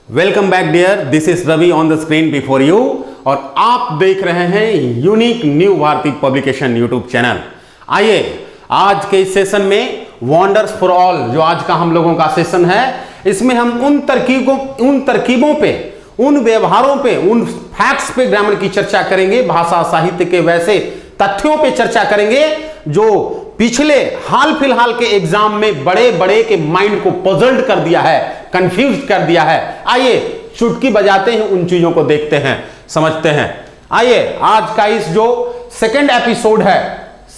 Welcome back dear, this is Ravi on the screen before you और आप देख रहे हैं unique new Bharati publication YouTube channel. आइए आज के इस सेशन में वंडर्स फॉर ऑल जो आज का हम लोगों का सेशन है, इसमें हम उन तरकीबों पे, उन व्यवहारों पे, उन फैक्ट्स पे ग्रामर की चर्चा करेंगे, भाषा साहित्य के वैसे तथ्यों पे चर्चा करेंगे जो पिछले हाल फिलहाल के एग्जाम में बड़े बड़े के माइंड को पजल्ड कर दिया है, कंफ्यूज कर दिया है। आइए चुटकी बजाते हैं, उन चीजों को देखते हैं, समझते हैं। आइए आज का इस जो सेकेंड एपिसोड है,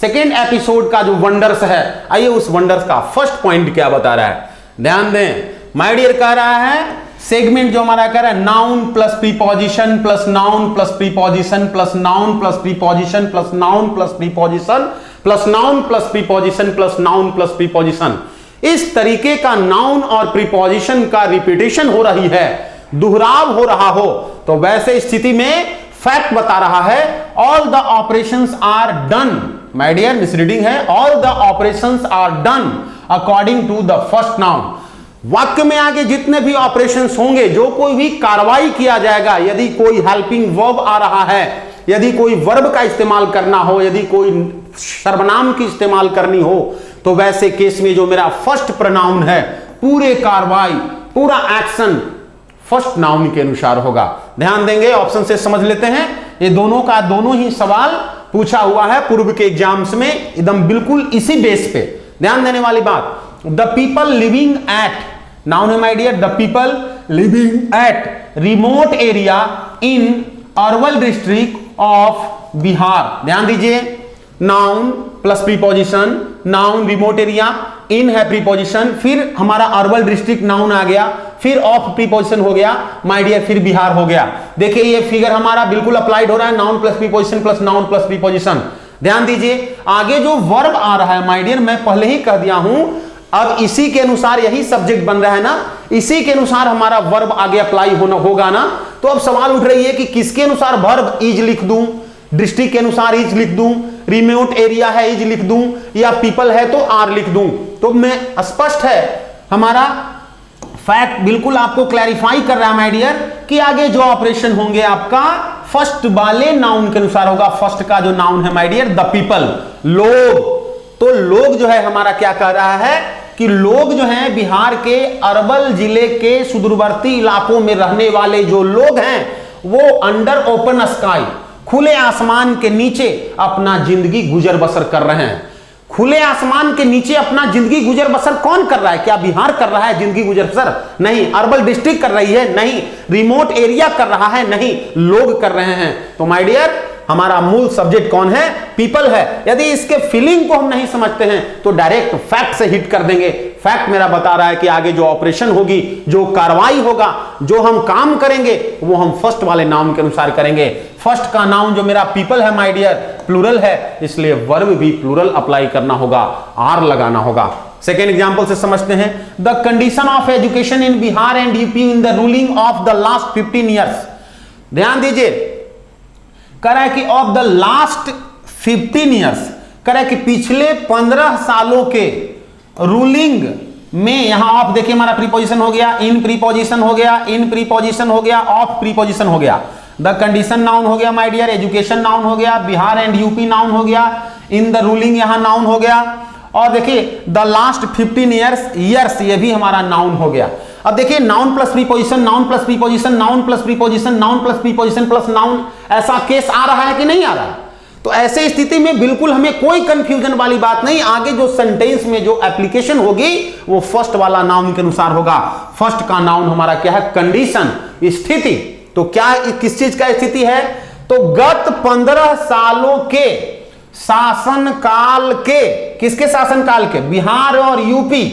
सेकेंड एपिसोड का जो वंडर्स है, आइए उस वंडर्स का फर्स्ट पॉइंट क्या बता रहा है, ध्यान दें। माय डियर कह रहा है सेगमेंट जो हमारा कह रहा है noun plus preposition plus noun plus preposition plus noun plus preposition plus noun plus preposition plus noun plus preposition plus noun plus preposition, इस तरीके का नाउन और प्रीपोजिशन का रिपीटेशन हो रही है, दोहराव हो रहा हो, तो वैसे स्थिति में फैक्ट बता रहा है all the operations are done. My dear misreading है, all the operations are done according to the first noun. वाक्य में आगे जितने भी ऑपरेशंस होंगे, जो कोई भी कार्रवाई किया जाएगा, यदि कोई हेल्पिंग वर्ब आ रहा है, यदि कोई वर्ब का इस्तेमाल करना हो, यदि कोई सर्वनाम की इस्तेमाल करनी हो, तो वैसे केस में जो मेरा फर्स्ट प्रोनाउन है, पूरे कार्रवाई, पूरा एक्शन फर्स्ट नाउन के अनुसार होगा। ध्यान देंगे, ऑप्शन से समझ लेते हैं। ये दोनों ही सवाल पूछा हुआ है पूर्व के एग्जाम्स में, एकदम बिल्कुल इसी बेस पे ध्यान देने वाली बात। The people living at, noun है my dear, the people living at remote area in urban district of Bihar. ध्यान दीजिए, noun plus preposition, noun remote area, in है प्रीपोजिशन, फिर हमारा अर्बन डिस्ट्रिक्ट नाउन आ गया, फिर ऑफ प्रीपोजिशन हो गया माय डियर, फिर बिहार हो गया। देखिए ये फिगर हमारा बिल्कुल अप्लाइड हो रहा है, noun plus preposition plus noun plus preposition. ध्यान दीजिए आगे जो वर्ब आ रहा है माय डियर, मैं पहले ही कह दिया हूं, अब इसी के अनुसार यही सब्जेक्ट बन रहा है ना, इसी के अनुसार हमारा वर्ब आगे अप्लाई होगा ना। तो अब सवाल उठ रही है कि किसके अनुसार वर्ब इज लिख दूं, डिस्ट्रिक्ट के अनुसार इज लिख दूं, रिमोट एरिया है इज लिख दूं, या पीपल है तो आर लिख दूं। तो मैं स्पष्ट है, हमारा फैक्ट बिल्कुल आपको क्लैरिफाई कर रहा है माय डियर कि आगे जो ऑपरेशन होंगे आपका फर्स्ट वाले नाउन के अनुसार होगा। फर्स्ट का जो नाउन है माय डियर द पीपल, लोग, तो लोग जो है हमारा क्या कह रहा है कि लोग जो हैं बिहार के अरवल जिले के सुदूरवर्ती इलाकों में रहने वाले जो लोग हैं, वो अंडर ओपन स्काई, खुले आसमान के नीचे अपना जिंदगी गुजर बसर कर रहे हैं। खुले आसमान के नीचे अपना जिंदगी गुजर बसर कौन कर रहा है? क्या बिहार कर रहा है जिंदगी गुजर बसर? नहीं। अर्बन डिस्ट्रिक्ट कर रही है? नहीं। रिमोट एरिया कर रहा है? नहीं। लोग कर रहे हैं। तो माय डियर हमारा मूल सब्जेक्ट कौन है? पीपल है। यदि इसके फीलिंग को हम नहीं समझते हैं तो डायरेक्ट फैक्ट से हिट कर देंगे। फैक्ट मेरा बता रहा है कि आगे जो ऑपरेशन होगी, जो कार्रवाई होगा, जो हम काम करेंगे, वो हम फर्स्ट वाले नाउन के अनुसार करेंगे। फर्स्ट का नाउन जो मेरा पीपल है माय डियर प्लूरल है, इसलिए वर्ब भी प्लूरल अप्लाई करना होगा, आर लगाना होगा। सेकेंड एग्जांपल से समझते हैं। The condition of education in Bihar and UP in the ruling of the last 15 years. ध्यान दीजिए, कह रहा है कि ऑफ द लास्ट 15 ईयर्स, कह रहा है कि पिछले 15 सालों के रूलिंग में, यहां ऑफ देखिए हमारा प्रीपोजिशन हो गया, इन प्रीपोजिशन हो गया, इन प्रीपोजिशन हो गया, ऑफ प्रीपोजिशन हो गया, द कंडीशन नाउन हो गया माय डियर, एजुकेशन नाउन हो गया, बिहार एंड यूपी नाउन हो गया, इन द रूलिंग यहां नाउन हो गया, और देखिए द लास्ट 15 ईयर्स ये भी हमारा नाउन हो गया। अब देखिए noun plus preposition, noun plus preposition, noun plus preposition, noun plus preposition plus noun, ऐसा केस आ रहा है कि नहीं आ रहा है? तो ऐसे स्थिति में बिल्कुल हमें कोई कंफ्यूजन वाली बात नहीं, आगे जो सेंटेंस में जो एप्लीकेशन होगी वो फर्स्ट वाला नाउन के अनुसार होगा। फर्स्ट का नाउन हमारा क्या है? कंडीशन, स्थिति। तो क्या किस चीज का स्थिति है? तो गत 15 सालों के शासनकाल के, किसके शासनकाल के? बिहार और यूपी।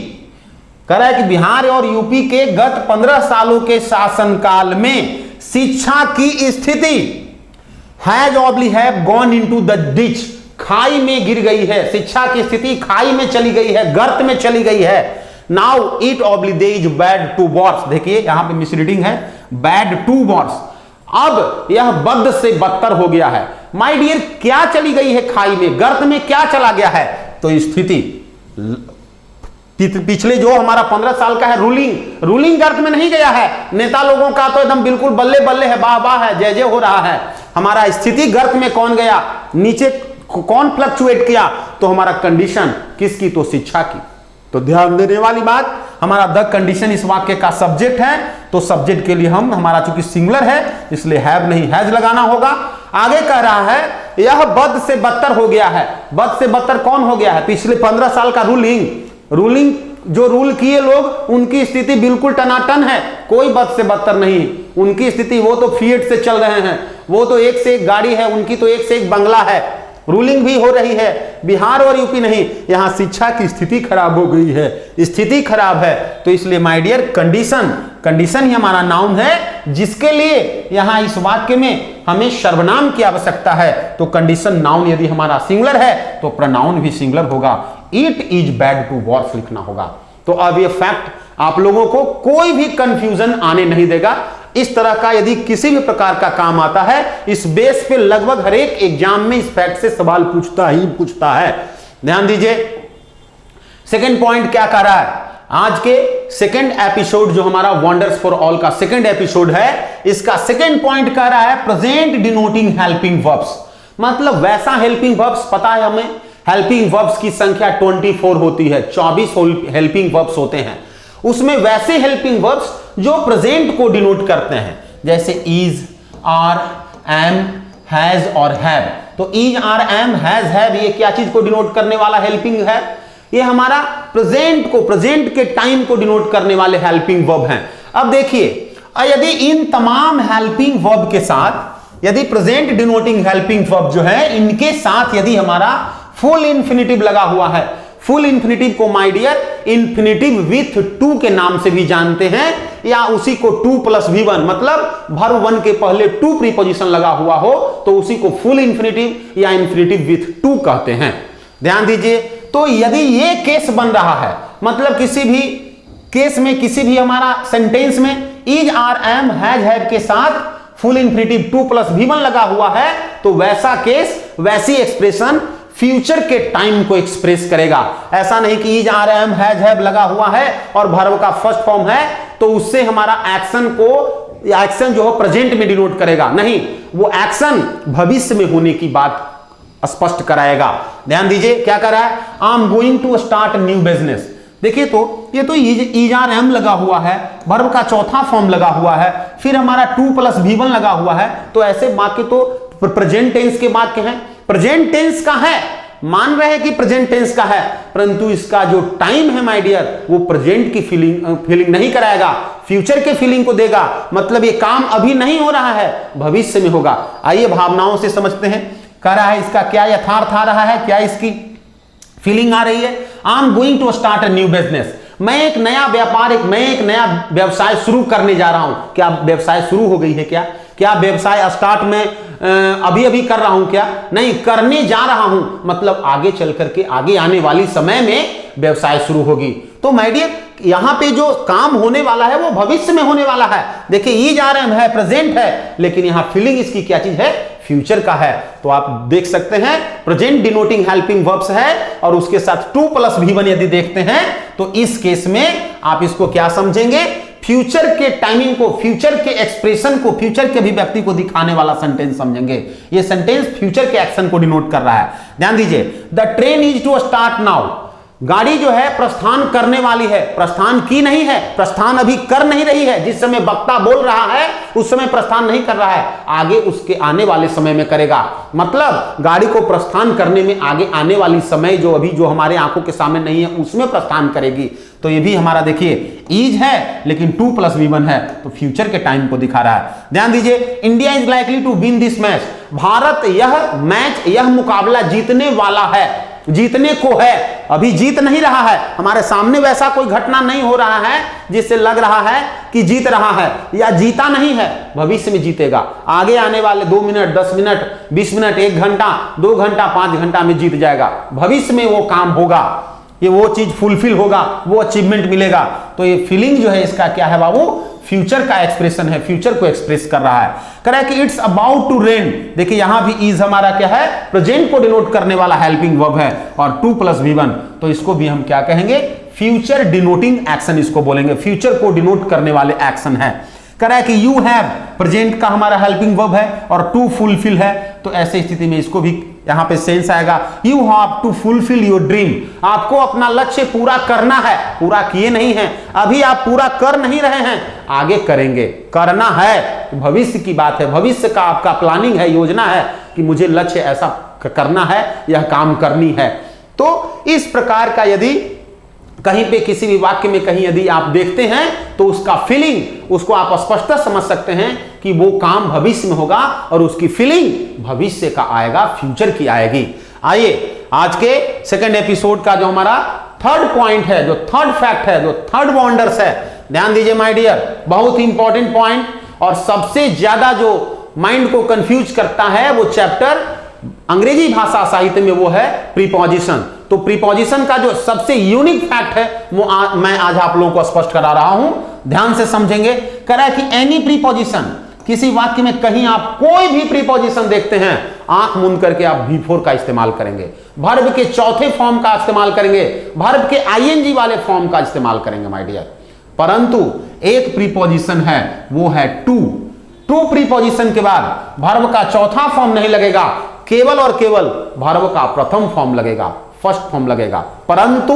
कह रहा है कि बिहार और यूपी के गत 15 सालों के शासनकाल में शिक्षा की स्थिति has ऑब्ली have gone into the ditch, खाई में गिर गई है। शिक्षा की स्थिति खाई में चली गई है, गर्त में चली गई है। Now it oblique they is bad to worse. देखिए यहां पे मिसरीडिंग है, बैड टू वर्स। अब यह बद से बदतर हो गया है। माय डियर क्या चली गई है खाई में, गर्त में क्या चला गया है? तो स्थिति पिछले जो हमारा 15 साल का है रूलिंग गर्त में नहीं गया है। नेता लोगों का तो एकदम बिल्कुल बल्ले बल्ले है, वाह वाह है, जय जय हो रहा है। हमारा स्थिति गर्त में कौन गया, नीचे कौन फ्लक्चुएट किया, तो हमारा कंडीशन किसकी, तो शिक्षा की। तो ध्यान देने वाली बात, हमारा द कंडीशन इस वाक्य का सब्जेक्ट है, तो सब्जेक्ट के लिए हम हमारा चूंकि सिंगुलर है इसलिए हैव नहीं हैज लगाना होगा। आगे कह रहा है यह बद से बदतर हो गया है। बद से बदतर कौन हो गया है, पिछले 15 साल का रूलिंग जो रूल किए लोग उनकी स्थिति बिल्कुल टनाटन है, कोई बद से बदतर नहीं। उनकी स्थिति, वो तो फिएट से चल रहे हैं, वो तो एक से एक गाड़ी है, उनकी तो एक से एक बंगला है, रूलिंग भी हो रही है। बिहार और यूपी नहीं, यहां शिक्षा की स्थिति खराब हो गई है, स्थिति खराब है। तो इसलिए माय डियर कंडीशन ही हमारा नाउन है, जिसके लिए यहां इस वाक्य में हमें सर्वनाम की आवश्यकता है। तो कंडीशन नाउन यदि हमारा सिंगुलर है तो प्रोनाउन भी सिंगुलर होगा। It is bad to worse लिखना होगा। तो अब ये फैक्ट आप लोगों को कोई भी कंफ्यूजन आने नहीं देगा। इस तरह का यदि किसी भी प्रकार का काम आता है, इस बेस पे लगभग हर एक एग्जाम में इस फैक्ट से सवाल पूछता है। ध्यान दीजिए, सेकंड पॉइंट क्या कह रहा है, आज के सेकंड एपिसोड जो हमारा वंडर्स फॉर ऑल का सेकंड एपिसोड है, इसका सेकंड पॉइंट कह रहा है प्रेजेंट डिनोटिंग हेल्पिंग वर्ब्स। मतलब वैसा हेल्पिंग वर्ब्स, पता है हमें हेल्पिंग वर्ब्स की संख्या 24 होती है, 24 हेल्पिंग वर्ब्स होते हैं। उसमें वैसे हेल्पिंग वर्ब्स जो प्रेजेंट को डिनोट करते हैं, जैसे इज, आर, एम, हैज और हैव। तो is, are, am, has, have ये क्या चीज को डिनोट करने वाला हेल्पिंग है, ये हमारा प्रेजेंट के टाइम को डिनोट करने वाले हेल्पिंग वर्ब हैं। अब देखिए, यदि इन तमाम हेल्पिंग वर्ब के साथ, यदि प्रेजेंट डिनोटिंग हेल्पिंग वर्ब जो है इनके साथ यदि हमारा फुल इन्फिनिटिव लगा हुआ है, फुल इन्फिनिटिव को my dear infinitive with to के नाम से भी जानते हैं, या उसी को 2 + V1 मतलब वर्ब 1 के पहले टू प्रीपोजिशन लगा हुआ हो तो उसी को फुल इन्फिनिटिव या इन्फिनिटिव विथ टू कहते हैं। ध्यान दीजिए, तो यदि ये केस बन रहा है, मतलब किसी भी केस में, किसी भी हमारा सेंटेंस में is, are, am, has, have के साथ फुल इन्फिनिटिव 2 + V1 लगा हुआ है, तो वैसा केस, वैसी एक्सप्रेशन फ्यूचर के टाइम को एक्सप्रेस करेगा। ऐसा नहीं कि is, are, am, has, have लगा हुआ है और वर्ब का फर्स्ट फॉर्म है तो उससे हमारा एक्शन जो हो प्रेजेंट में डिनोट करेगा, नहीं, वो एक्शन भविष्य में होने की बात स्पष्ट कराएगा। ध्यान दीजिए क्या कर रहा है, I am going to start new business. देखिए, तो ये तो इज, आर, एम लगा हुआ है, वर्ब का चौथा फॉर्म लगा हुआ है, फिर हमारा 2 + V1 लगा हुआ है, तो ऐसे वाक्य तो प्रेजेंट टेंस के वाक्य हैं। प्रेजेंट टेंस का है, मान रहे हैं कि प्रेजेंट टेंस का है, परंतु इसका जो टाइम है माय डियर वो प्रेजेंट की फीलिंग नहीं कराएगा, फ्यूचर के फीलिंग को देगा। मतलब ये काम अभी नहीं हो रहा है, भविष्य में होगा। आइए भावनाओं से समझते हैं, कह रहा है इसका क्या यथार्थ आ रहा है, क्या इसकी फीलिंग आ रही है। I am going to start a new business, मैं एक नया व्यवसाय शुरू करने जा रहा हूं। क्या व्यवसाय शुरू हो गई है, क्या व्यवसाय स्टार्ट में अभी कर रहा हूं, क्या नहीं, करने जा रहा हूं, मतलब आगे चल करके आगे आने वाली समय में व्यवसाय शुरू होगी। तो माय डियर, यहां पे जो काम होने वाला है वो भविष्य में होने वाला है। देखिए, इज, आर, एम है, प्रेजेंट है, लेकिन यहां फीलिंग इसकी क्या चीज है, फ्यूचर का है। तो आप देख सकते हैं प्रेजेंट डिनोटिंग हेल्पिंग वर्ब्स है और उसके साथ 2 + V1 यदि देखते हैं तो इस केस में आप इसको क्या समझेंगे, फ्यूचर के टाइमिंग को, फ्यूचर के एक्सप्रेशन को, फ्यूचर के अभिव्यक्ति को दिखाने वाला सेंटेंस समझेंगे। ये सेंटेंस फ्यूचर के एक्शन को डिनोट कर रहा है। ध्यान दीजिए, the train is to start now, गाड़ी जो है प्रस्थान करने वाली है, प्रस्थान की नहीं है, प्रस्थान अभी कर नहीं रही है। जिस समय वक्ता बोल रहा है उस समय प्रस्थान नहीं कर रहा है, आगे उसके आने वाले समय में करेगा। मतलब गाड़ी को प्रस्थान करने में आगे आने वाली समय जो अभी जो हमारे आंखों के सामने नहीं है उसमें प्रस्थान करेगी। तो ये भी हमारा देखिए इज है लेकिन 2 + V1 है, तो फ्यूचर के टाइम को दिखा रहा है। ध्यान दीजिए, India is likely to win this match, Bharat यह मैच, यह मुकाबला जीतने वाला है, जीतने को है, अभी जीत नहीं रहा है, हमारे सामने वैसा कोई घटना नहीं हो रहा है जिससे लग रहा है कि जीत रहा है या जीता नहीं है, भविष्य में जीतेगा। आगे आने वाले 2 मिनट, 10 मिनट, 20 मिनट, 1 घंटा, 2 घंटा, 5 घंटा में जीत जाएगा। भविष्य में वो काम होगा, ये वो चीज फुलफिल होगा, वो अचीवमेंट मिलेगा। तो ये फीलिंग जो है इसका क्या है बाबू, फ्यूचर का एक्सप्रेशन है, फ्यूचर को एक्सप्रेस कर रहा है। कह रहा है कि इट्स अबाउट टू रेन, देखिए यहां भी इज हमारा क्या है, प्रेजेंट को डिनोट करने वाला हेल्पिंग वर्ब है और 2 + V1, तो इसको भी हम क्या कहेंगे, फ्यूचर डिनोटिंग एक्शन इसको बोलेंगे, फ्यूचर को डिनोट करने वाले एक्शन है। कह रहा है कि यू हैव प्रेजेंट का हमारा हेल्पिंग वर्ब है और टू फुलफिल है, तो ऐसे स्थिति में इसको भी यहां पे सेंस आएगा, you have to fulfil your dream, आपको अपना लक्ष्य पूरा करना है, पूरा किए नहीं है, अभी आप पूरा कर नहीं रहे हैं, आगे करेंगे, करना है, भविष्य की बात है, भविष्य का आपका प्लानिंग है, योजना है कि मुझे लक्ष्य ऐसा करना है, यह काम करनी है। तो इस प्रकार का यदि कहीं पे किसी भी वाक्य में कहीं यदि आप देखते हैं तो उसका फीलिंग, उसको आप स्पष्ट समझ सकते हैं कि वो काम भविष्य में होगा और उसकी फीलिंग भविष्य का आएगा, फ्यूचर की आएगी। आइए आज के सेकंड एपिसोड का जो हमारा थर्ड पॉइंट है, जो थर्ड फैक्ट है, जो थर्ड वंडर्स है, ध्यान दीजिए माय डियर, बहुत इंपॉर्टेंट पॉइंट और सबसे ज्यादा जो माइंड को कंफ्यूज करता है वो चैप्टर अंग्रेजी भाषा साहित्य में वो है प्रीपोजिशन। तो प्रीपोजिशन का जो सबसे यूनिक फैक्ट है वो मैं आज आप लोगों को स्पष्ट करा रहा हूं, ध्यान से समझेंगे। कह रहा है कि एनी प्रीपोजिशन, किसी वाक्य में कहीं आप कोई भी प्रीपोजिशन देखते हैं, आंख मूंद करके आप बिफोर का इस्तेमाल करेंगे, वर्ब के चौथे फॉर्म का इस्तेमाल करेंगे, वर्ब के आईएनजी वाले फॉर्म का इस्तेमाल करेंगे माय डियर। परंतु एक प्रीपोजिशन है वो है टू। टू प्रीपोजिशन के बाद वर्ब का चौथा फॉर्म नहीं लगेगा, केवल और केवल वर्ब का प्रथम फॉर्म लगेगा, फर्स्ट फॉर्म लगेगा। परंतु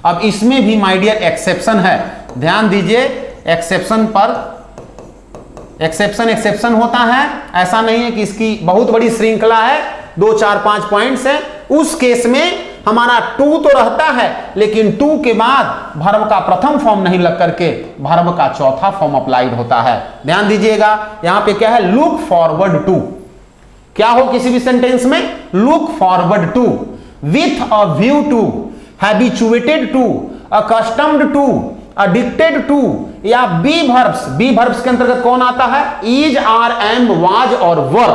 अब इसमें भी माय डियर एक्सेप्शन है, ध्यान दीजिए। एक्सेप्शन पर एक्सेप्शन होता है, ऐसा नहीं है कि इसकी बहुत बड़ी श्रृंखला है, 2 4 5 पॉइंट्स है। उस केस में हमारा टू तो रहता है, लेकिन टू के बाद वर्ब का प्रथम फॉर्म नहीं लग करके वर्ब का चौथा फॉर्म अप्लाइड होता है। ध्यान दीजिएगा, यहां पे क्या है, लुक फॉरवर्ड टू, क्या हो किसी भी सेंटेंस में, look forward to, with a view to, habituated to, accustomed to, addicted to, या बी वर्ब्स के अंतर्गत कौन आता है, इज, आर, एम, वाज और वर,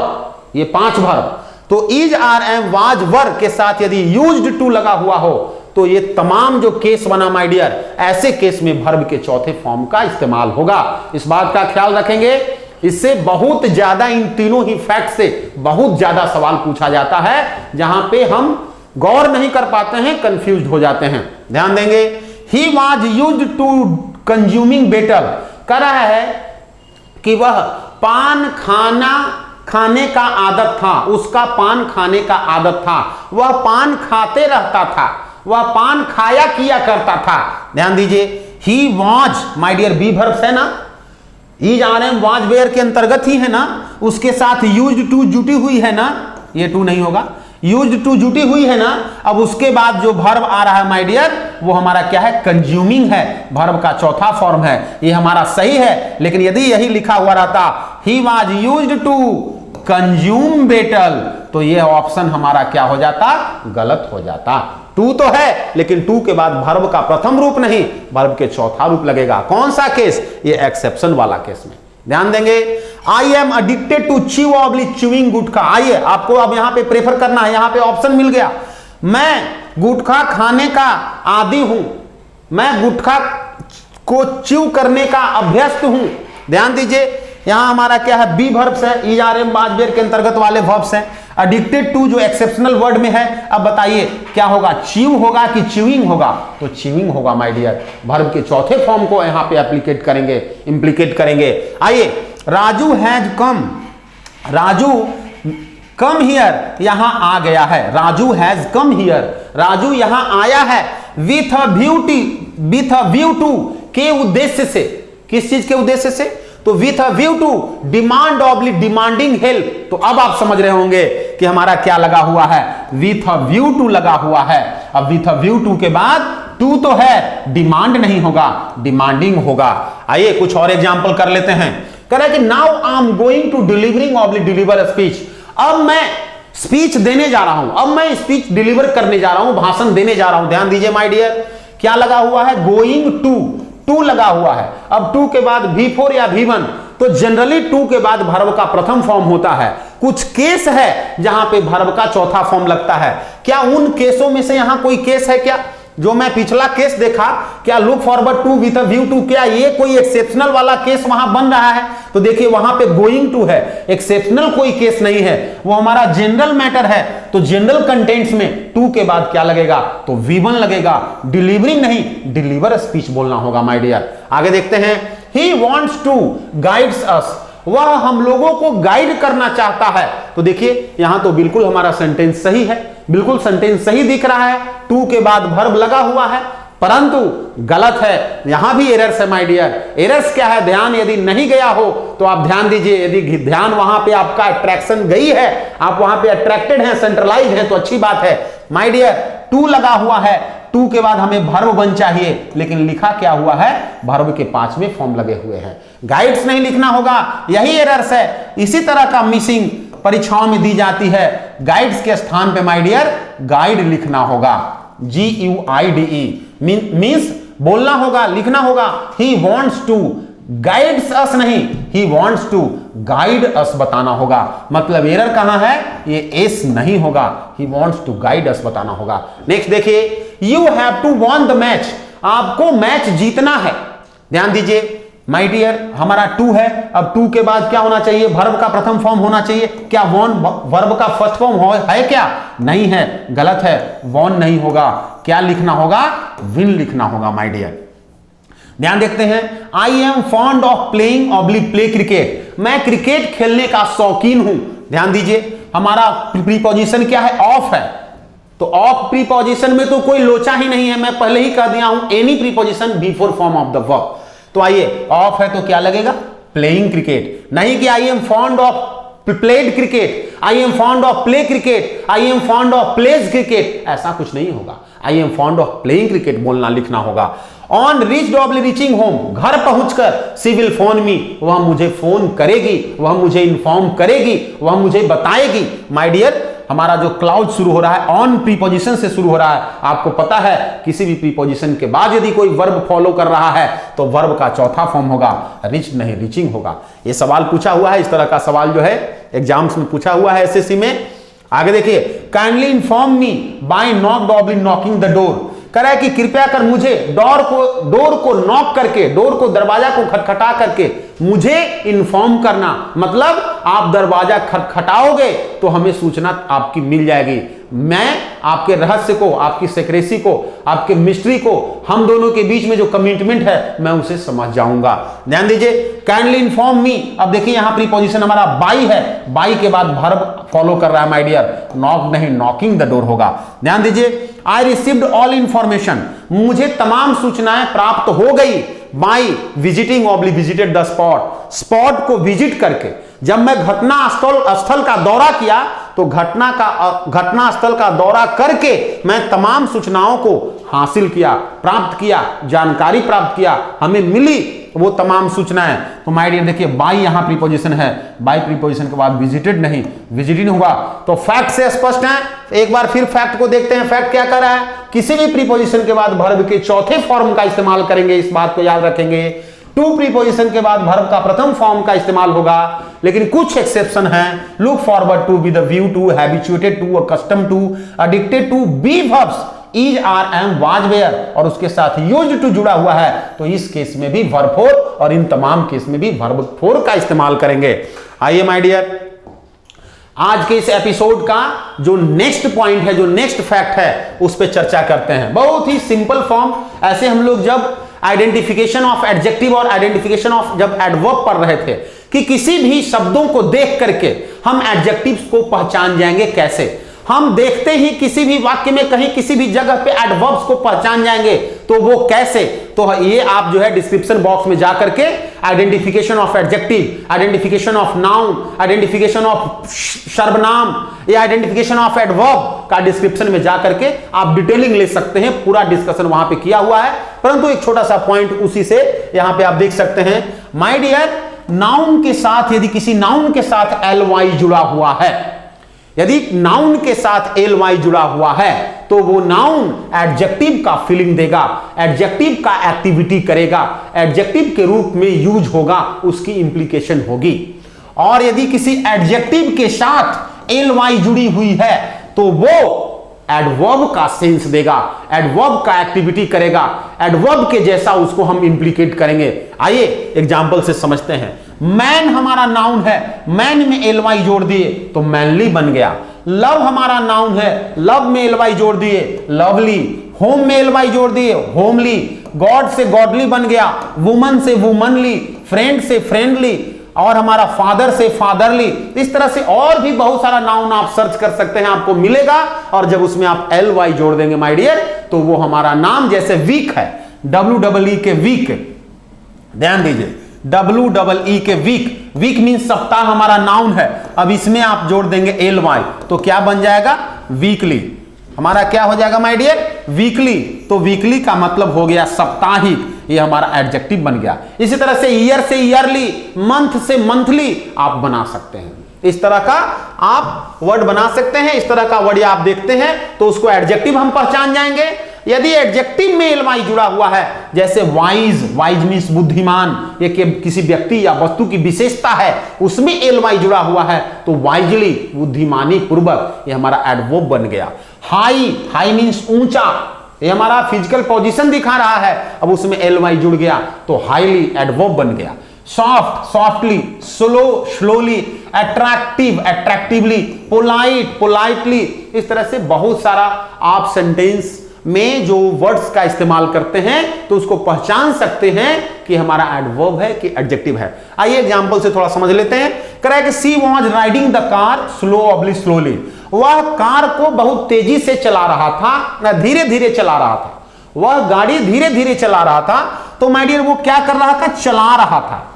ये 5 वर्ब। तो इज, आर, एम, वाज, वर के साथ यदि यूज्ड टू लगा हुआ हो तो ये तमाम जो केस बना माय डियर, ऐसे केस में वर्ब के चौथे फॉर्म का इस्तेमाल होगा। इस बात का ख्याल रखेंगे, इससे बहुत ज्यादा इन तीनों ही फैक्ट से बहुत ज्यादा सवाल पूछा जाता है, जहां पे हम गौर नहीं कर पाते हैं, कंफ्यूज हो जाते हैं। ध्यान देंगे, he was used to consuming better, कह रहा है कि वह पान खाने का आदत था, उसका पान खाने का आदत था, वह पान खाते रहता था, वह पान खाया किया करता था। ध्यान दीजिए, he was my dear be verbs है ना, is, are, am, was, were के अंतर्गत ही है ना, उसके साथ यूज्ड टू जुटी हुई है ना, ये टू नहीं होगा, यूज्ड टू जुटी हुई है ना। अब उसके बाद जो वर्ब आ रहा है माय डियर वो हमारा क्या है, कंज्यूमिंग है, वर्ब का चौथा फॉर्म है, ये हमारा सही है। लेकिन यदि यही लिखा हुआ रहता he was used to consume betel, तो ये ऑप्शन हमारा क्या हो जाता, गलत हो जाता। टू तो है लेकिन टू के बाद वर्ब का प्रथम रूप नहीं, वर्ब के चौथा रूप लगेगा। कौन सा केस, ये एक्सेप्शन वाला केस में। ध्यान देंगे, I am addicted to chew oblique chewing gutkha. आइए आपको अब यहां पे प्रेफर करना है, यहां पे ऑप्शन मिल गया, मैं गुटखा खाने का आदी हूं, मैं गुटखा को च्यू करने का अभ्यस्त हूं। ध्यान दीजिए, यहां हमारा क्या है, बी वर्ब्स है, ई, आर, एम, वाज, वेयर के अंतर्गत वाले वर्ब्स हैं। एडिक्टेड टू जो एक्सेप्शनल वर्ड में है, अब बताइए क्या होगा, च्यू होगा कि च्यूइंग होगा, तो च्यूइंग होगा माय डियर। वर्ब के चौथे फॉर्म को यहां पे एप्लीकेट करेंगे, इंप्लीकेट करेंगे। आइए, Raju has come, Raju come here यहां आ गया है, Raju has come here, Raju यहां आया है, विथ अ व्यू टू के उद्देश्य से, किस चीज के उद्देश्य से, तो with a view to demand oblique demanding help. तो अब आप समझ रहे होंगे कि हमारा क्या लगा हुआ है, विथ अ व्यू टू लगा हुआ है। अब विथ अ व्यू टू के बाद टू तो है, डिमांड नहीं होगा, डिमांडिंग होगा। आइए कुछ और एग्जांपल कर लेते हैं। कह रहा है कि now I am going to delivering oblique deliver speech, अब मैं स्पीच देने जा रहा हूं, अब मैं स्पीच डिलीवर करने जा रहा हूं, भाषण देने जा रहा हूं। ध्यान दीजिए माय डियर, क्या लगा हुआ है, गोइंग टू, टू लगा हुआ है। अब टू के बाद V4 या V1, तो जनरली टू के बाद वर्ब का प्रथम फॉर्म होता है। कुछ केस है जहां पे वर्ब का चौथा फॉर्म लगता है। क्या उन केसों में से यहां कोई केस है क्या, जो मैं पिछला केस देखा, क्या look forward to with a view to, क्या ये कोई एक्सेप्शनल वाला केस वहां बन रहा है? तो देखिए वहां पे गोइंग टू है, एक्सेप्शनल कोई केस नहीं है, वो हमारा जनरल मैटर है। तो जनरल कंटेंट्स में टू के बाद क्या लगेगा? तो V1 लगेगा। डिलीवरिंग नहीं, डिलीवर स्पीच बोलना होगा माय डियर। आगे देखते हैं, he wants to guides us, वह हम लोगों को गाइड करना चाहता है। तो देखिए यहां तो बिल्कुल हमारा सेंटेंस सही है, बिल्कुल सेंटेंस सही दिख रहा है, टू के बाद वर्ब लगा हुआ है, परंतु गलत है, यहां भी एरर्स है माय डियर। एरर्स क्या है? ध्यान यदि नहीं गया हो तो आप ध्यान दीजिए, यदि ध्यान वहां पे आपका अट्रैक्शन गई है, आप वहां पे अट्रैक्टेड हैं, सेंट्रलाइज हैं, तो अच्छी बात है माय डियर। टू लगा हुआ है, टू के बाद हमें वर्ब वन चाहिए, लेकिन लिखा क्या हुआ है? वर्ब के 5वें फॉर्म लगे हुए हैं। गाइड्स नहीं लिखना होगा, यही एरर्स है। इसी तरह का मिसिंग परीक्षाओं में दी जाती है। गाइड्स के स्थान पे माय डियर गाइड लिखना होगा, GUIDE मींस बोलना होगा, लिखना होगा। He wants to guides us नहीं, he wants to guide us बताना होगा। मतलब एरर कहां है? ये एस नहीं होगा, he wants to guide us बताना होगा। नेक्स्ट देखिए, you have to won the match, आपको मैच जीतना है। ध्यान दीजिए माय डियर, हमारा टू है, अब टू के बाद क्या होना चाहिए? वर्ब का प्रथम फॉर्म होना चाहिए। क्या वॉन वर्ब का फर्स्ट फॉर्म है क्या? नहीं है, गलत है, वॉन नहीं होगा। क्या लिखना होगा? विन लिखना होगा माय डियर। ध्यान देखते हैं, I am fond of playing oblique play cricket, मैं क्रिकेट खेलने का शौकीन हूं। ध्यान दीजिए हमारा प्रीपोजिशन क्या है? ऑफ है, तो ऑफ प्रीपोजिशन में तो कोई लोचा ही नहीं है, मैं पहले ही कह दिया हूं, any preposition before form of the verb. तो आइए, ऑफ है तो क्या लगेगा? प्लेइंग क्रिकेट, नहीं कि I am fond of played cricket, I am fond of play cricket, I am fond of pledge cricket, ऐसा कुछ नहीं होगा। I am fond of playing cricket बोलना लिखना होगा। On reach oblique reaching home, घर पहुंचकर शी विल फोन मी, वह मुझे फोन करेगी, वह मुझे इन्फॉर्म करेगी, वह मुझे बताएगी। माय डियर, हमारा जो क्लाउड शुरू हो रहा है ऑन प्रीपोजिशन से शुरू हो रहा है। आपको पता है किसी भी प्रीपोजिशन के बाद यदि कोई वर्ब फॉलो कर रहा है तो वर्ब का चौथा फॉर्म होगा, रिच नहीं रीचिंग होगा। यह सवाल पूछा हुआ है, इस तरह का सवाल जो है एग्जाम्स में पूछा हुआ है SSC में। आगे देखिए, kindly inform me by knock oblique knocking the door, कह रहा है कि कृपया कर मुझे डोर को नॉक करके, डोर को दरवाजा को खटखटा करके मुझे इन्फॉर्म करना। मतलब आप दरवाजा खटखटाओगे तो हमें सूचना आपकी मिल जाएगी, मैं आपके रहस्य को, आपकी सेक्रेसी को, आपके मिस्ट्री को, हम दोनों के बीच में जो कमिटमेंट है मैं उसे समझ जाऊंगा। ध्यान दीजिए, काइंडली इन्फॉर्म मी, अब देखिए यहां प्रीपोजिशन हमारा बाई है, बाई के बाद वर्ब फॉलो कर रहा है माय डियर, नॉक नहीं नॉकिंग द डोर होगा। ध्यान दीजिए, आई रिसीव्ड ऑल इंफॉर्मेशन, मुझे तमाम सूचनाएं प्राप्त हो गई by visiting oblique visited the spot, spot को विजिट करके। जब मैं घटना स्थल का दौरा किया तो घटना स्थल का दौरा करके मैं तमाम सूचनाओं को हासिल किया, प्राप्त किया, जानकारी प्राप्त किया, हमें मिली वो तमाम सूचनाएं। तो माय डियर देखिए, बाई यहां प्रीपोजिशन है, बाई प्रीपोजिशन के बाद विजिटेड नहीं विजिटिंग होगा। तो फैक्ट से स्पष्ट है। एक बार फिर फैक्ट को देखते हैं, फैक्ट क्या कर रहा है? किसी भी प्रीपोजिशन के बाद वर्ब के चौथे फॉर्म का इस्तेमाल करेंगे, इस बात को याद रखेंगे। टू प्रीपोजिशन के बाद वर्ब का प्रथम फॉर्म का इस्तेमाल होगा, लेकिन कुछ एक्सेप्शन है। Look forward to, with a view to, habituated to, accustom to, addicted to, be verbs is, are, am, was, were और उसके साथ यूज्ड टू जुड़ा हुआ है, तो इस केस में भी वर्ब फोर और इन तमाम केस में भी वर्ब फोर का इस्तेमाल करेंगे। आइए माय डियर, आज के इस एपिसोड का जो नेक्स्ट पॉइंट है, जो नेक्स्ट फैक्ट है, उस पर चर्चा करते हैं। बहुत ही सिंपल फॉर्म। ऐसे हम लोग जब आइडेंटिफिकेशन ऑफ एडजेक्टिव और आइडेंटिफिकेशन ऑफ जब एडवर्ब पढ़ रहे थे कि किसी भी शब्दों को देख करके हम एडजेक्टिव्स को पहचान जाएंगे कैसे। हम देखते ही किसी भी वाक्य में कहीं किसी भी जगह पे एडवर्ब्स को पहचान जाएंगे, तो वो कैसे? तो ये आप जो है डिस्क्रिप्शन बॉक्स में जाकर के identification of adjective, identification of noun, identification of सर्वनाम या आइडेंटिफिकेशन ऑफ एडवर्ब का डिस्क्रिप्शन में जाकर के आप डिटेलिंग ले सकते हैं। पूरा डिस्कशन वहां पे किया हुआ है, परंतु एक छोटा सा पॉइंट उसी से यहां पे आप देख सकते हैं। माय डियर, नाउन के साथ यदि किसी नाउन के साथ ly जुड़ा हुआ है, यदि नाउन के साथ ly जुड़ा हुआ है तो वो नाउन एडजेक्टिव का फीलिंग देगा, एडजेक्टिव का एक्टिविटी करेगा, एडजेक्टिव के रूप में यूज होगा, उसकी इंप्लीकेशन होगी। और यदि किसी एडजेक्टिव के साथ ly जुड़ी हुई है तो वो एडवर्ब का सेंस देगा, एडवर्ब का एक्टिविटी करेगा, एडवर्ब के जैसा उसको हम इंप्लीकेट करेंगे। आइए एग्जांपल से समझते हैं। मैन हमारा नाउन है, मैन में एलवाई जोड़ दिए तो मैनली बन गया। लव हमारा नाउन है, लव में एलवाई जोड़ दिए लवली। होम में एलवाई जोड़ दिए होमली। गॉड से गॉडली बन गया, वुमन से वुमनली, फ्रेंड से फ्रेंडली, और हमारा फादर से फादरली। इस तरह से और भी बहुत सारा नाउन आप सर्च कर सकते हैं, आपको मिलेगा। और जब उसमें आप एल वाई जोड़ देंगे माय डियर, तो वो हमारा नाम, जैसे वीक है, WEE के वीक, ध्यान दीजिए, WEE के वीक, वीक मीन्स सप्ताह हमारा नाउन है। अब इसमें आप जोड़ देंगे एल वाई तो क्या बन जाएगा, वीकली। हमारा क्या हो जाएगा माय डियर, वीकली। तो वीकली का मतलब हो गया साप्ताहिक, ये हमारा एडजेक्टिव बन गया। इसी तरह से ईयर से ईयरली, मंथ से मंथली आप बना सकते हैं। इस तरह का आप वर्ड बना सकते हैं। इस तरह का वर्ड आप देखते हैं तो उसको एडजेक्टिव हम पहचान जाएंगे। यदि एडजेक्टिव में एलवाई जुड़ा हुआ है, जैसे वाइज, वाइज मीन्स बुद्धिमान, ये किसी व्यक्ति या वस्तु की विशेषता है, उसमें एलवाई जुड़ा हुआ है तो वाइजली, बुद्धिमानी पूर्वक, ये हमारा एडवर्ब बन गया। हाई, हाई मीन्स ऊंचा, ये हमारा फिजिकल पोजीशन दिखा रहा है, अब उसमें एलवाई जुड़ गया तो हाईली, एडवर्ब बन गया। Soft, softly, slow, slowly, attractive, attractively, polite, politely. इस तरह से बहुत सारा आप सेंटेंस में जो वर्ड्स का इस्तेमाल करते हैं तो उसको पहचान सकते हैं कि हमारा एडवर्ब है कि एडजेक्टिव है। आइए एग्जांपल से थोड़ा समझ लेते हैं। Correct, she was riding the car slow ऑब्ली slowly, वह कार को बहुत तेजी से चला रहा था, धीरे धीरे चला रहा था, वह गाड़ी धीरे धीरे चला रहा था। तो माय डियर वो क्या कर रहा था, चला रहा था।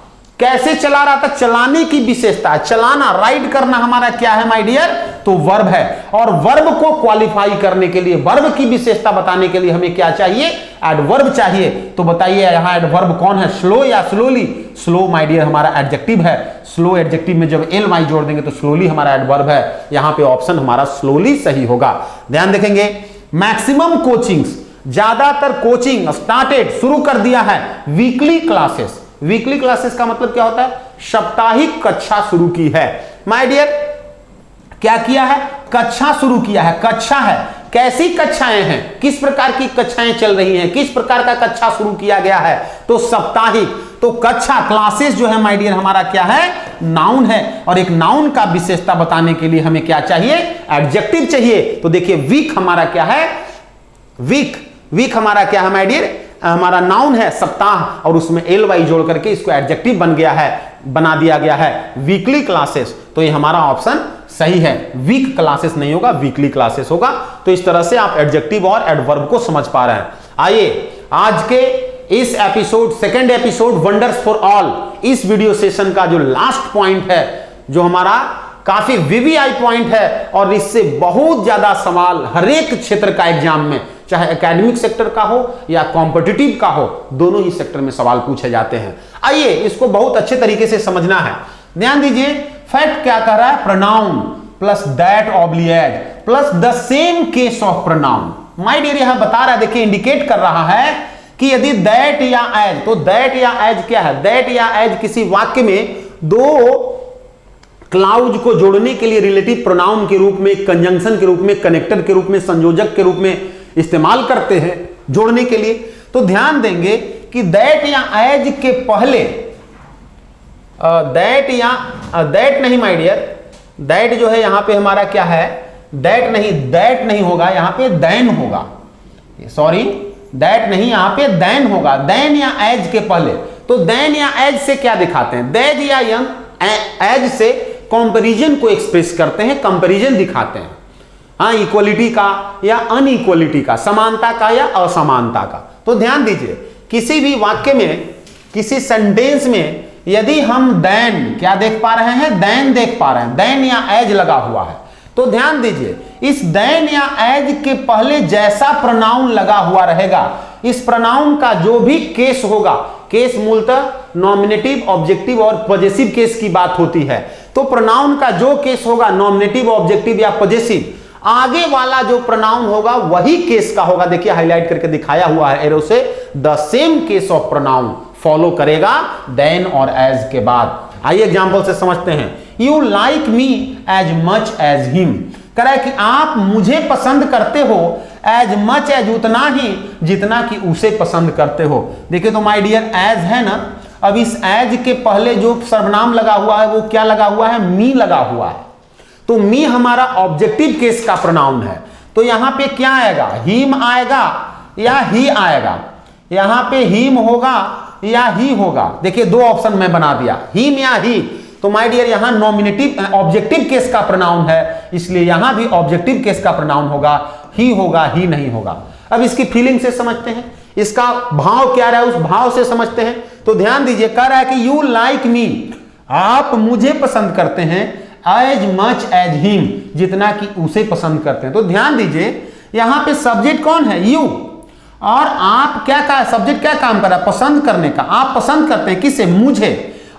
कैसे चला रहा था, चलाने की विशेषता है, चलाना, राइड करना हमारा क्या है माय डियर, तो वर्ब है। और वर्ब को क्वालिफाई करने के लिए, वर्ब की विशेषता बताने के लिए हमें क्या चाहिए, एडवर्ब चाहिए। तो बताइए यहां एडवर्ब कौन है, स्लो या स्लोली? स्लो माय डियर हमारा एडजेक्टिव है। स्लो एडजेक्टिव में जब एल वाई जोड़ देंगे तो स्लोली हमारा एडवर्ब है। यहां पे ऑप्शन हमारा स्लोली सही होगा। ध्यान देखेंगे, मैक्सिमम कोचिंग्स, ज्यादातर कोचिंग स्टार्टेड, शुरू कर दिया है, वीकली क्लासेस। वीकली क्लासेस का मतलब क्या होता है, साप्ताहिक कक्षा शुरू की है। माय डियर क्या किया है, कक्षा शुरू किया है। कक्षा है, कैसी कक्षाएं हैं, किस प्रकार की कक्षाएं चल रही हैं, किस प्रकार का कक्षा शुरू किया गया है, तो साप्ताहिक। तो कक्षा, क्लासेस जो है माय डियर हमारा क्या है, नाउन है। और एक नाउन का विशेषता बताने के लिए हमें क्या चाहिए, एडजेक्टिव चाहिए। तो देखिए वीक हमारा क्या है, वीक, वीक हमारा क्या है माय डियर, हमारा नाउन है सप्ताह, और उसमें एल वाई जोड़ करके इसको एडजेक्टिव बन गया है, बना दिया गया है वीकली क्लासेस। तो ये हमारा ऑप्शन सही है, वीक क्लासेस नहीं होगा, वीकली क्लासेस होगा। तो इस तरह से आप एडजेक्टिव और एडवर्ब को समझ पा रहे हैं। आइए आज के इस episode, second episode wonders for all, इस वीडियो सेशन का जो लास्ट पॉइंट है, जो हमारा काफी वीवीआई पॉइंट है, और इससे बहुत ज्यादा सवाल हर एक क्षेत्र का एग्जाम में, चाहे एकेडमिक सेक्टर का हो या कॉम्पिटिटिव का हो, दोनों ही सेक्टर में सवाल पूछे जाते हैं। आइए इसको बहुत अच्छे तरीके से समझना है। ध्यान दीजिए, फैक्ट क्या कह रहा है, pronoun plus that oblique as plus the same case of pronoun. My dear यहां बता रहा है, देखिए इंडिकेट कर रहा है कि यदि दैट या एज, तो दैट या एज क्या है, दैट या एज किसी वाक्य में दो क्लाउज को जोड़ने के लिए रिलेटिव प्रोनाउन के रूप में, कंजंक्शन के रूप में, कनेक्टर के रूप में, संयोजक के रूप में इस्तेमाल करते हैं जोड़ने के लिए। तो ध्यान देंगे कि दैट या एज के पहले दैट या दैट नहीं माय डियर, दैट जो है यहां पे हमारा क्या है, दैट नहीं, दैट नहीं होगा, यहां पे दैन होगा, सॉरी दैट नहीं, यहां पे दैन होगा, दैन या एज के पहले। तो दैन या एज से क्या दिखाते हैं, दैट या एज से कंपैरिजन को एक्सप्रेस करते हैं, कंपैरिजन दिखाते हैं। हाँ, इक्वलिटी का या अनइक्वलिटी का, समानता का या असमानता का। तो ध्यान दीजिए, किसी भी वाक्य में, किसी सेंटेंस में यदि हम दैन क्या देख पा रहे हैं, दैन देख पा रहे हैं, दैन या एज लगा हुआ है, तो ध्यान दीजिए इस दैन या एज के पहले जैसा प्रोनाउन लगा हुआ रहेगा, इस प्रोनाउन का जो भी केस होगा, केस मूलतः नॉमिनेटिव, ऑब्जेक्टिव और पॉजेसिव केस की बात होती है। तो प्रोनाउन का जो केस होगा, नॉमिनेटिव, ऑब्जेक्टिव या पॉजेसिव, आगे वाला जो प्रोनाउन होगा वही केस का होगा। देखिए हाईलाइट करके दिखाया हुआ है एरो से, the same case of pronoun follow करेगा देन और एज के बाद। आइए एग्जांपल से समझते हैं। You like me as much as him, कह रहा है कि आप मुझे पसंद करते हो एज मच एज, उतना ही जितना कि उसे पसंद करते हो। देखिए तो माय डियर एज है ना, अब इस एज के पहले जो सर्वनाम लगा हुआ है वो क्या लगा हुआ है, मी लगा हुआ है। तो मी हमारा ऑब्जेक्टिव केस का प्रोनाउन है। तो यहां पे क्या आएगा, हिम आएगा या ही आएगा, यहां पे हिम होगा या ही होगा। देखिए दो ऑप्शन मैं बना दिया, हिम या ही। तो माय डियर यहां नॉमिनेटिव ऑब्जेक्टिव केस का प्रोनाउन है, इसलिए यहां भी ऑब्जेक्टिव केस का प्रोनाउन होगा, ही नहीं होगा। अब इसकी फीलिंग से समझते हैं, इसका भाव क्या रहा है उस भाव से समझते हैं। तो ध्यान दीजिए, कह रहा है कि यू लाइक मी, आप मुझे पसंद करते हैं एज मच एज हिम, जितना कि उसे पसंद करते हैं। तो ध्यान दीजिए यहां पे सब्जेक्ट कौन है, यू, और आप क्या कहा, सब्जेक्ट क्या काम कर रहा है, पसंद करने का। आप पसंद करते हैं किसे, मुझे,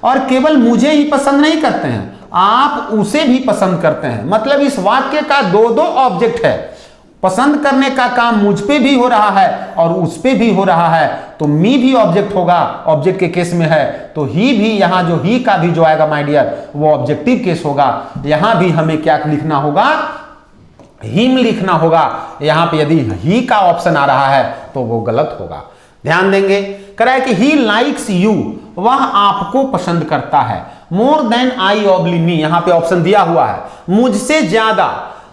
और केवल मुझे ही पसंद नहीं करते हैं, आप उसे भी पसंद करते हैं। मतलब इस वाक्य का दो दो ऑब्जेक्ट है, पसंद करने का काम मुझ पे भी हो रहा है और उस पे भी हो रहा है। तो मी भी ऑब्जेक्ट होगा, ऑब्जेक्ट के केस में है, तो ही भी, यहां जो ही का भी जो आएगा माय डियर वो ऑब्जेक्टिव केस होगा। यहां भी हमें क्या लिखना होगा, हिम लिखना होगा। यहां पे यदि ही का ऑप्शन आ रहा है तो वो गलत होगा, ध्यान देंगे। कह रहा है कि ही लाइक्स यू, वह आपको पसंद करता है, मोर देन आई ऑब्ली मी, यहां पे ऑप्शन दिया हुआ है, मुझसे ज्यादा।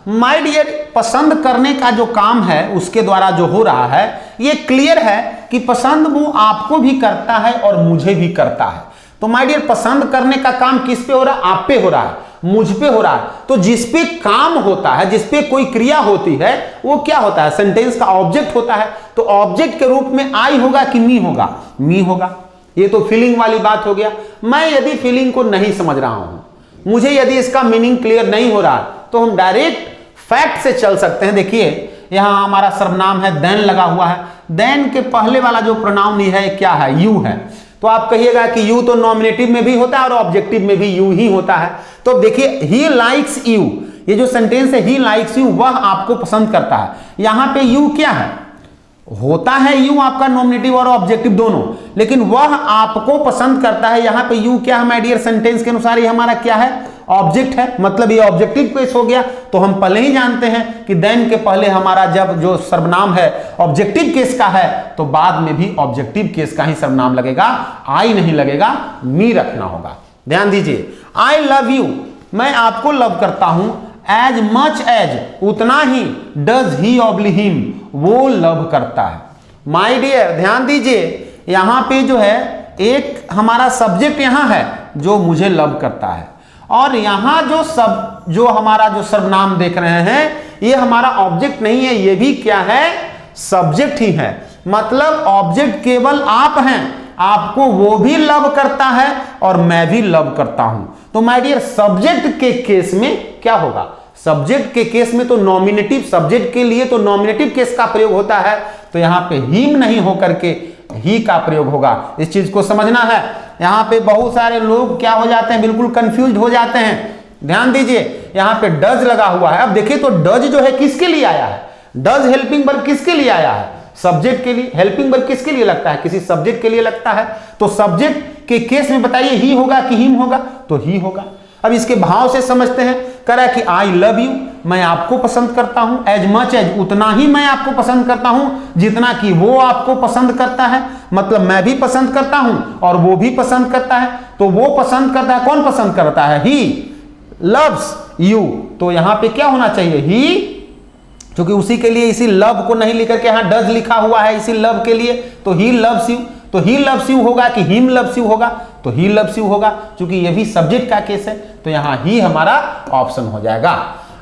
माय डियर पसंद करने का जो काम है उसके द्वारा जो हो रहा है ये क्लियर है कि पसंद वो आपको भी करता है और मुझे भी करता है। तो माय डियर पसंद करने का काम किस पे हो रहा है, आप पे हो रहा है, मुझ पे हो रहा है। तो जिस पे काम होता है, जिस पे कोई क्रिया होती है वो क्या होता है, सेंटेंस का ऑब्जेक्ट होता है। तो ऑब्जेक्ट के रूप में आई होगा कि मी होगा, मी होगा। ये तो फीलिंग वाली बात हो गया। मैं यदि फीलिंग को नहीं समझ रहा हूं, मुझे यदि इसका मीनिंग क्लियर नहीं हो रहा, तो हम डायरेक्ट फैक्ट से चल सकते हैं। देखिए यहां हमारा सर्वनाम है, देन लगा हुआ है, देन के पहले वाला जो प्रोनाउन है क्या है, यू है। तो आप कहिएगा कि यू तो नॉमिनेटिव में भी होता है और ऑब्जेक्टिव में भी यू ही होता है। तो देखिए ही लाइक्स यू, ये जो सेंटेंस है ही लाइक्स यू, वह आपको पसंद करता है। यहां पे यू क्या है, होता है यू आपका नॉमिनेटिव और ऑब्जेक्टिव दोनों, लेकिन वह आपको पसंद करता है। यहां पे यू क्या है माय डियर, सेंटेंस के अनुसार ये हमारा क्या है, ऑब्जेक्ट है, मतलब ये ऑब्जेक्टिव केस हो गया। तो हम पहले ही जानते हैं कि देन के पहले हमारा जब जो सर्वनाम है ऑब्जेक्टिव केस का है तो बाद में भी ऑब्जेक्टिव केस का ही सर्वनाम लगेगा, आई नहीं लगेगा, मी रखना होगा। ध्यान दीजिए, आई लव यू, मैं आपको लव करता हूं, एज मच एज, उतना ही, डज ही ऑब्ली हिम, वो लव करता है। माय डियर ध्यान दीजिए, यहां पे जो है एक हमारा सब्जेक्ट यहां है जो मुझे लव करता है, और यहां जो हमारा जो सर्वनाम देख रहे हैं ये हमारा ऑब्जेक्ट नहीं है, ये भी क्या है, सब्जेक्ट ही है। मतलब ऑब्जेक्ट केवल आप हैं, आपको वो भी लव करता है और मैं भी लव करता हूं। तो माय डियर सब्जेक्ट के केस में क्या होगा, सब्जेक्ट के केस में तो नॉमिनेटिव, सब्जेक्ट के लिए तो नॉमिनेटिव केस का प्रयोग होता है, तो यहां पे हिम नहीं होकर के ही का प्रयोग होगा। इस चीज को समझना है। यहां पे बहुत सारे लोग क्या हो जाते हैं, बिल्कुल कंफ्यूज हो जाते हैं। ध्यान दीजिए यहां पे डज लगा हुआ है। अब देखिए तो डज जो है किसके लिए आया है, डज हेल्पिंग वर्ब किसके लिए आया है, सब्जेक्ट के लिए। हेल्पिंग वर्ब किसके लिए लगता है, किसी सब्जेक्ट के लिए लगता है। तो सब्जेक्ट के केस में बताइए ही होगा कि हिम होगा, तो ही होगा। अब इसके भाव से समझते हैं। कह रहा है कि आई लव यू, मैं आपको पसंद करता हूं, एज मच एज, उतना ही मैं आपको पसंद करता हूं जितना कि वो आपको पसंद करता है। मतलब मैं भी पसंद करता हूं और वो भी पसंद करता है। तो वो पसंद करता है, कौन पसंद करता है, ही लव्स यू। तो यहां पे क्या होना चाहिए, ही, क्योंकि उसी के लिए इसी लव को नहीं लिखकर के यहां डज लिखा हुआ है इसी लव के लिए, तो ही लव्स यू। तो ही लव्स यू होगा कि हिम लव्स यू होगा, तो ही लव्स यू होगा, क्योंकि ये भी सब्जेक्ट का केस है। तो यहां ही हमारा ऑप्शन हो जाएगा।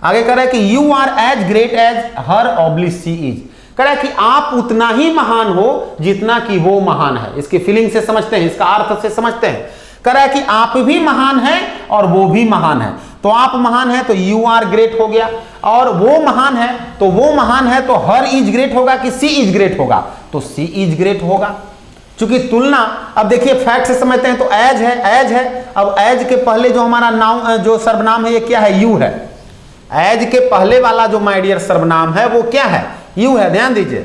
आगे कह रहा है कि you are as great as her oblique she is. कह रहा है कि आप उतना ही महान हो जितना कि वो महान है। इसकी फीलिंग से समझते हैं, इसका अर्थ से समझते हैं। कह रहा है कि आप भी महान हैं और वो भी महान है। तो आप महान है तो यू आर ग्रेट हो गया, और वो महान है तो वो महान है, तो हर इज ग्रेट होगा कि सी इज ग्रेट होगा, तो सी इज ग्रेट होगा। चूंकि तुलना, अब देखिए फैक्ट से समझते हैं। तो एज है, एज है। अब एज के पहले जो हमारा नाम जो सर्वनाम है ये क्या है, यू है। एज के पहले वाला जो माय डियर सर्वनाम है वो क्या है, यू है। ध्यान दीजिए,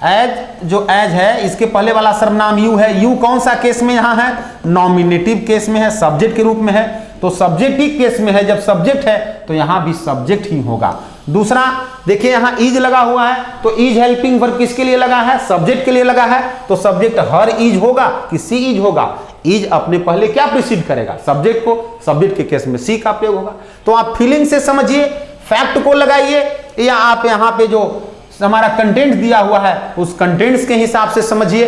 एज जो एज है इसके पहले वाला सर्वनाम यू है। यू कौन सा केस में यहां है, नॉमिनेटिव केस में है, सब्जेक्ट के रूप में है। तो सब्जेक्टिव केस में है, जब सब्जेक्ट है तो यहां भी सब्जेक्ट ही होगा। दूसरा देखिए यहाँ इज लगा हुआ है, तो इज हेल्पिंग वर्ब किसके लिए लगा है? सब्जेक्ट के लिए लगा है। तो सब्जेक्ट हर इज होगा कि सी इज होगा? इज अपने पहले क्या प्रीसीड करेगा? सब्जेक्ट को। सब्जेक्ट के केस में सी का प्रयोग होगा। तो आप फीलिंग से समझिए, फैक्ट को लगाइए, या आप यहाँ पे जो हमारा कंटेंट दिया हुआ है उस कंटेंट्स के हिसाब से समझिए।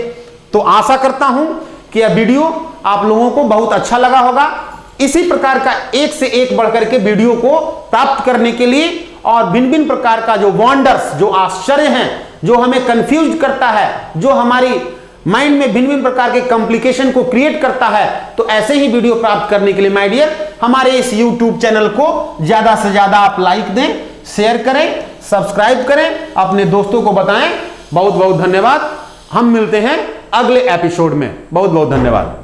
तो आशा करता हूं कि यह वीडियो आप लोगों को बहुत अच्छा लगा होगा। इसी प्रकार का एक से एक बढ़कर के वीडियो को प्राप्त करने के लिए और भिन्न भिन्न प्रकार का जो वंडर्स, जो आश्चर्य हैं, जो हमें कंफ्यूज करता है, जो हमारी माइंड में भिन्न भिन्न प्रकार के कॉम्प्लिकेशन को क्रिएट करता है, तो ऐसे ही वीडियो प्राप्त करने के लिए माय डियर हमारे इस YouTube चैनल को ज्यादा से ज्यादा आप लाइक दें, शेयर करें, सब्सक्राइब करें, अपने दोस्तों को बताएं। बहुत बहुत धन्यवाद। हम मिलते हैं अगले एपिसोड में। बहुत बहुत धन्यवाद।